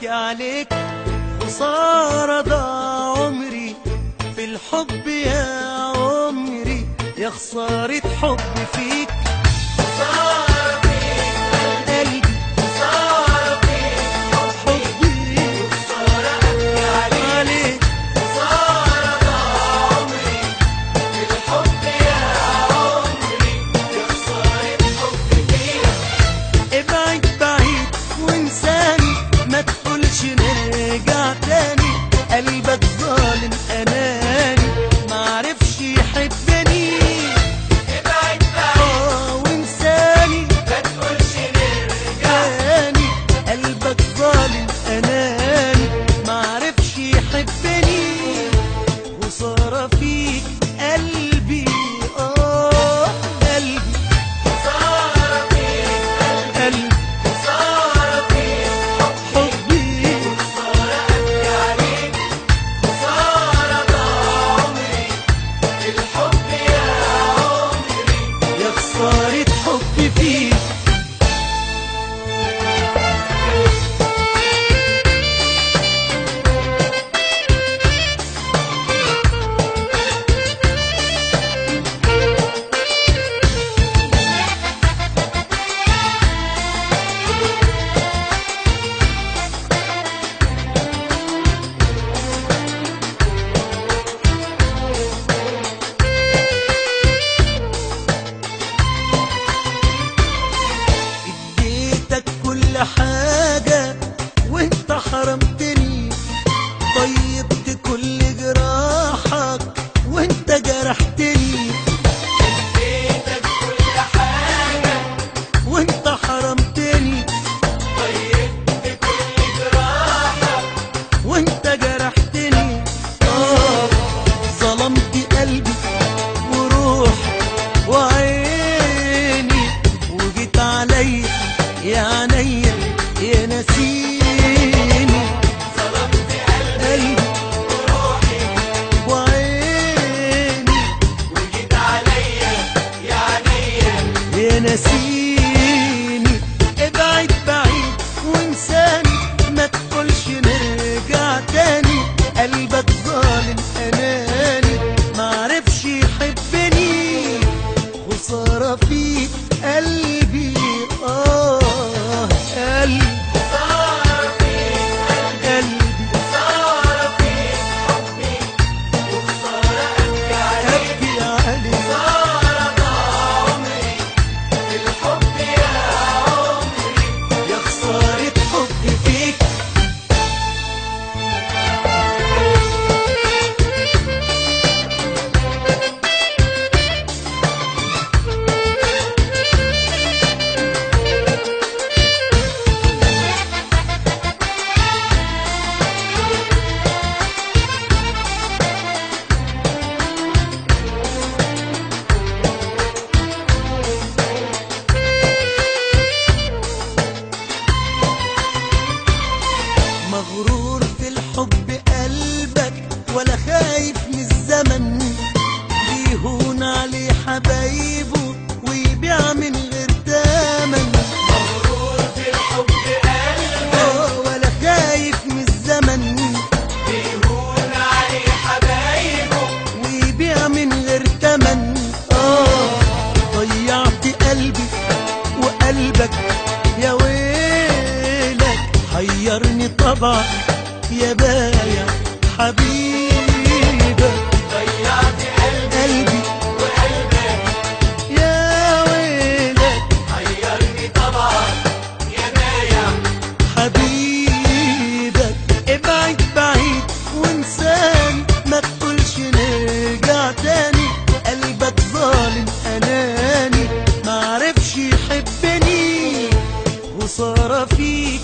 ابكي عليك. خسارة ضاع عمري في الحب يا عمري، يا خسارة حبي فيك. خسارة فيك قلبي، خسارة فيك حبي، خسارة ابكي عليك. خسارة ضاع عمري في الحب يا عمري، يا خسارة حبي فيك. ابعد بعيد وانساني، ما تقولش نرجع تاني. قلبك ظالم اناني، معرفش يحبني. ابعد بعيد وانساني، ما تقولش نرجع تاني. قلبك ظالم اناني، معرفش يحبني. خسارة فيك قلبي، قلبي. خسارة فيك قلبي، خسارة فيك حبي، خسارة ابكي عليك. خسارة ضاع عمري في الحب يا عمري، يا خسارة حبي فيك. اديتك كل حاجة وانت حرمتني، طيبت كل جراحك وانت جرحتني. اديتك كل حاجة وانت حرمتني، طيبت كل جراحك وانت جرحتني. ظلمت قلبي وروحي وعيني، وجيت عليا يا عينيا يا نسيني. ظلمت قلبي وروحي وعيني، وجيت عليا يا عينيا يا نسيني. ابعد بعيد وانساني، ما تقولش نرجع تاني. قلبك ظالم اناني، معرفش يحبني. خسارة فيك قلبي، قلبي. خسارة فيك قلبي، خسارة فيك حبي، وخسارة ابكي عليك. خسارة ضاع عمري في الحب يا عمري، يا خسارة حبي فيك. مغرور في الحب قلبك، ولا خايف من الزمن. بيهون عليه حبايبه ويبيع من غير تمن. مغرور في الحب قلبك، ولا خايف من الزمن. بيهون عليه حبايبه ويبيع من غير تمن. ضيعت قلبي وقلبك يا ويلك، حيرني طبعك يا بايع حبيبك. ضيعت قلبي وقلبك يا ويلك، حيرني طبعك يا بايع حبيبك. ابعد بعيد وانساني، ما تقولش نرجع تاني. قلبك ظالم اناني، معرفش يحبني. خسارة فيك